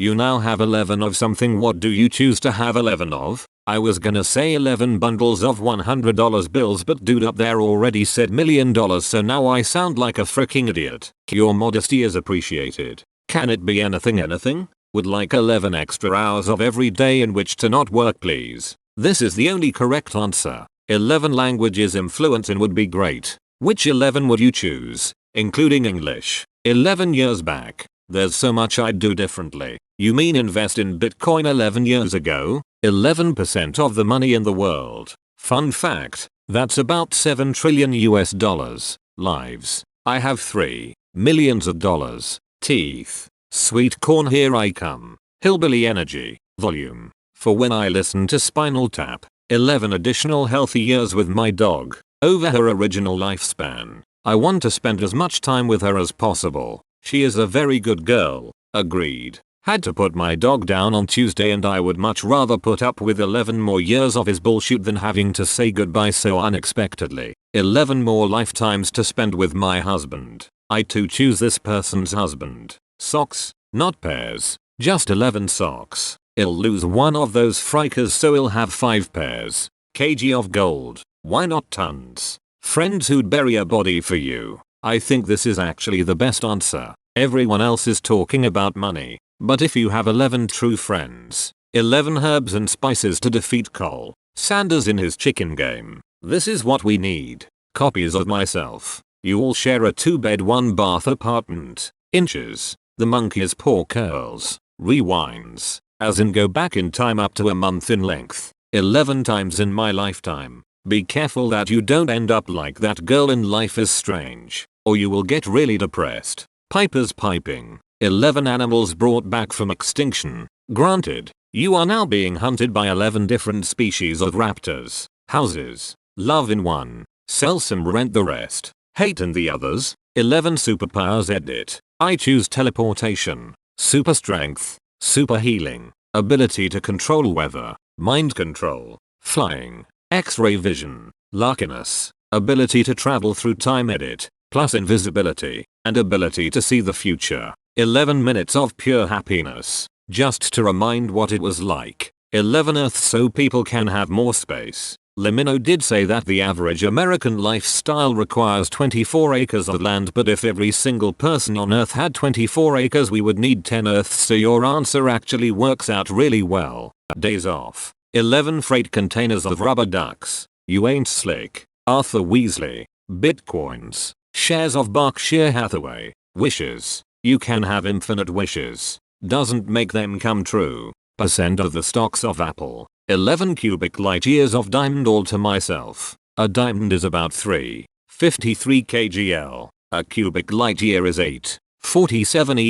You now have 11 of something. What do you choose to have 11 of? I was gonna say 11 bundles of $100 bills, but dude up there already said $1 million, so now I sound like a freaking idiot. Your modesty is appreciated. Can it be anything? Would like 11 extra hours of every day in which to not work, please. This is the only correct answer. 11 languages influence in would be great. Which 11 would you choose? Including English. 11 years back. There's so much I'd do differently. You mean invest in Bitcoin 11 years ago? 11% of the money in the world. Fun fact, that's about $7 trillion US dollars. Lives. I have 3 millions of dollars. Teeth. Sweet corn, here I come. Hillbilly energy. Volume. For when I listen to Spinal Tap. 11 additional healthy years with my dog. Over her original lifespan. I want to spend as much time with her as possible. She is a very good girl. Agreed. Had to put my dog down on Tuesday, and I would much rather put up with 11 more years of his bullshit than having to say goodbye so unexpectedly. 11 more lifetimes to spend with my husband. I too choose this person's husband. Socks, not pairs. Just 11 socks. I'll lose one of those frikers, so I'll have 5 pairs. Kg of gold. Why not tons? Friends who'd bury a body for you. I think this is actually the best answer. Everyone else is talking about money. But if you have 11 true friends, 11 herbs and spices to defeat Cole Sanders in his chicken game, this is what we need. Copies of myself. You all share a 2-bed 1-bath apartment. Inches. The monkey's paw curls. Rewinds. As in go back in time up to a month in length. 11 times in my lifetime. Be careful that you don't end up like that girl in Life is Strange, or you will get really depressed. Piper's piping. 11 animals brought back from extinction. Granted, you are now being hunted by 11 different species of raptors. Houses. Love in one. Sell some, rent the rest. Hate in the others. 11 superpowers. Edit. I choose teleportation. Super strength. Super healing. Ability to control weather. Mind control. Flying. X-ray vision. Luckiness. Ability to travel through time. Edit. Plus invisibility. And ability to see the future. 11 minutes of pure happiness. Just to remind what it was like. 11 Earths so people can have more space. Lemino did say that the average American lifestyle requires 24 acres of land, but if every single person on Earth had 24 acres we would need 10 Earths, so your answer actually works out really well. Days off. 11 freight containers of rubber ducks. You ain't slick. Arthur Weasley. Bitcoins. Shares of Berkshire Hathaway. Wishes. You can have infinite wishes. Doesn't make them come true. Percent of the stocks of Apple. 11 cubic light years of diamond all to myself. A diamond is about 3.53 kgl. A cubic light year is 8.47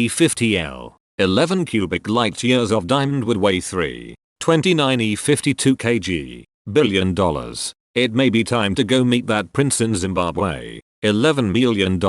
E50L. 11 cubic light years of diamond would weigh 3.29 E52 kg. $1 billion. It may be time to go meet that prince in Zimbabwe. $11 million.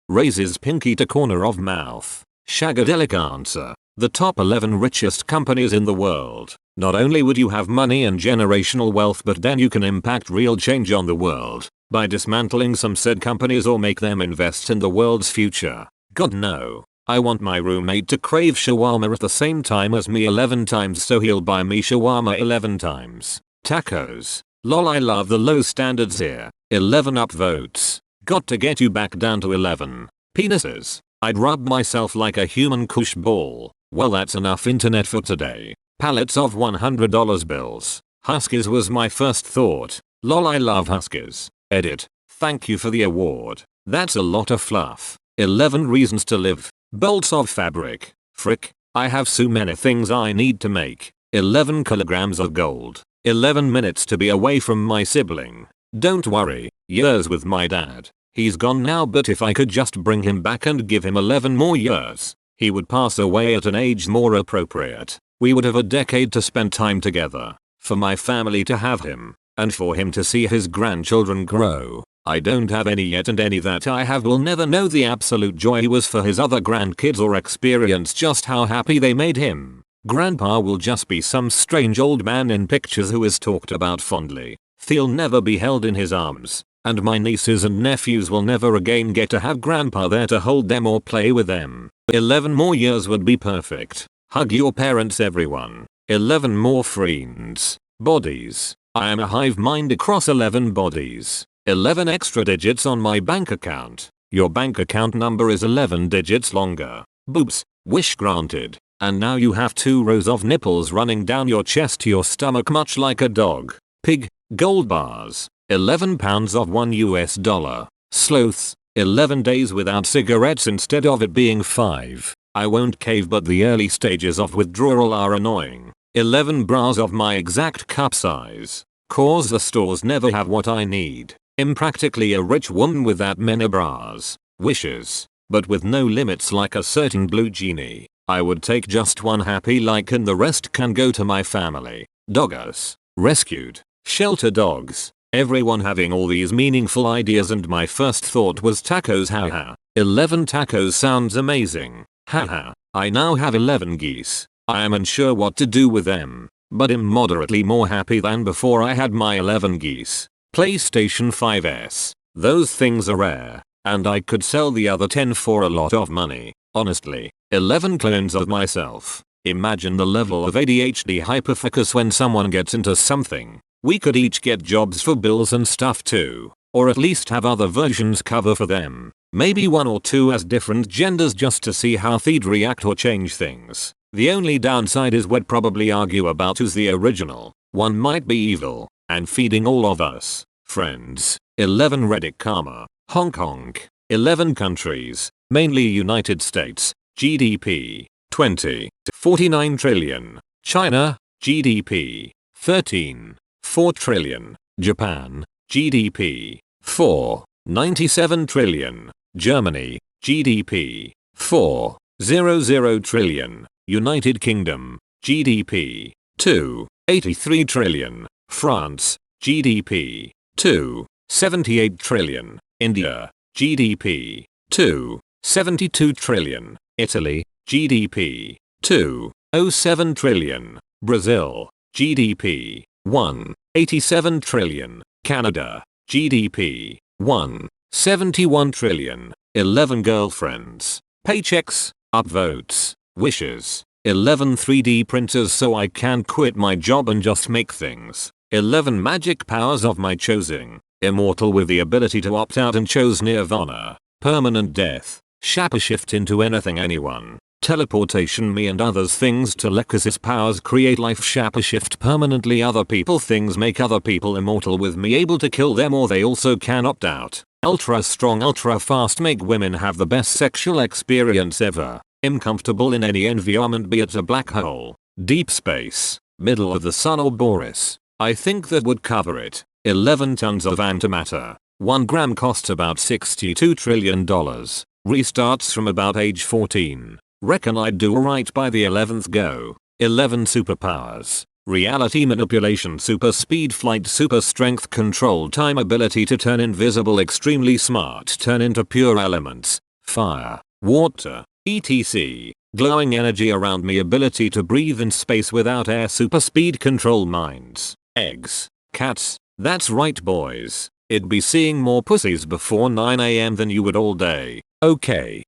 Raises pinky to corner of mouth. Shagadelic answer. The top 11 richest companies in the world. Not only would you have money and generational wealth, but then you can impact real change on the world by dismantling some said companies or make them invest in the world's future. God no. I want my roommate to crave shawarma at the same time as me 11 times, so he'll buy me shawarma 11 times. Tacos. Lol, I love the low standards here. 11 upvotes. Got to get you back down to 11. Penises. I'd rub myself like a human kush ball. Well, that's enough internet for today. Pallets of $100 bills. Huskies was my first thought. Lol, I love Huskies. Edit. Thank you for the award. That's a lot of fluff. 11 reasons to live. Bolts of fabric. Frick. I have so many things I need to make. 11 kilograms of gold. 11 minutes to be away from my sibling. Don't worry. Years with my dad. He's gone now, but if I could just bring him back and give him 11 more years, he would pass away at an age more appropriate. We would have a decade to spend time together. For my family to have him. And for him to see his grandchildren grow. I don't have any yet, and any that I have will never know the absolute joy he was for his other grandkids or experience just how happy they made him. Grandpa will just be some strange old man in pictures who is talked about fondly. He'll never be held in his arms. And my nieces and nephews will never again get to have grandpa there to hold them or play with them. 11 more years would be perfect. Hug your parents everyone. 11 more friends. Bodies. I am a hive mind across 11 bodies. 11 extra digits on my bank account. Your bank account number is 11 digits longer. Boobs. Wish granted. And now you have 2 rows of nipples running down your chest to your stomach much like a dog. Pig. Gold bars. 11 pounds of $1. Sloths. 11 days without cigarettes instead of it being 5. I won't cave, but the early stages of withdrawal are annoying. 11 bras of my exact cup size. Cause the stores never have what I need. Impractically a rich woman with that many bras. Wishes. But with no limits like a certain blue genie. I would take just one happy like and the rest can go to my family. Doggos. Rescued. Shelter dogs. Everyone having all these meaningful ideas and my first thought was tacos, haha. 11 tacos sounds amazing. Haha. I now have 11 geese. I am unsure what to do with them, but am moderately more happy than before I had my 11 geese. PlayStation 5s. Those things are rare, and I could sell the other 10 for a lot of money. Honestly. 11 clones of myself. Imagine the level of ADHD hyperfocus when someone gets into something. We could each get jobs for bills and stuff too. Or at least have other versions cover for them. Maybe 1 or 2 as different genders just to see how they'd react or change things. The only downside is we'd probably argue about who's the original. One might be evil and feeding all of us. Friends. 11 Reddit karma. Hong Kong. 11 countries, mainly United States. GDP. 20. 49 trillion. China. GDP. 13. 4 trillion. Japan. GDP. 4. 97 trillion. Germany. GDP. 4. 00 trillion. United Kingdom. GDP. 2. 83 trillion. France. GDP. 2. 78 trillion. India. GDP. 2. 72 trillion. Italy. GDP. 2. 07 trillion. Brazil. GDP. 1. 87 trillion. Canada. GDP. 1. 71 trillion. 11 girlfriends. Paychecks. Upvotes. Wishes. 11 3D printers so I can quit my job and just make things. 11 magic powers of my choosing. Immortal with the ability to opt out and chose nirvana. Permanent death. Shapa shift into anything anyone. Teleportation me and others things telekinesis powers create life shapa shift permanently other people things make other people immortal with me able to kill them or they also can opt out. Ultra strong ultra fast make women have the best sexual experience ever. Uncomfortable in any environment be it a black hole, deep space, middle of the sun or Boris. I think that would cover it. 11 tons of antimatter. 1 gram costs about $62 trillion. Restarts from about age 14. Reckon I'd do alright by the 11th go. 11 superpowers. Reality manipulation, super speed flight, super strength, control, time, ability to turn invisible, extremely smart, turn into pure elements, fire, water, etc. Glowing energy around me, ability to breathe in space without air, super speed, control minds, eggs, cats. That's right boys. It'd be seeing more pussies before 9 AM than you would all day. Okay.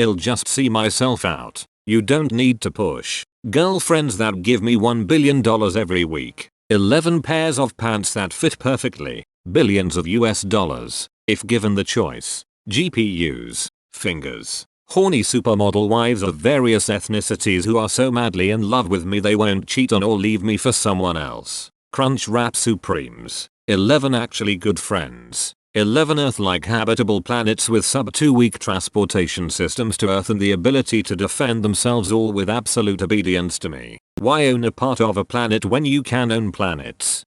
I'll just see myself out. You don't need to push. Girlfriends that give me $1 billion every week. 11 pairs of pants that fit perfectly. Billions of US dollars. If given the choice. GPUs. Fingers. Horny supermodel wives of various ethnicities who are so madly in love with me they won't cheat on or leave me for someone else. Crunch Wrap Supremes. 11 actually good friends. 11 Earth-like habitable planets with sub-2-week transportation systems to Earth and the ability to defend themselves, all with absolute obedience to me. Why own a part of a planet when you can own planets?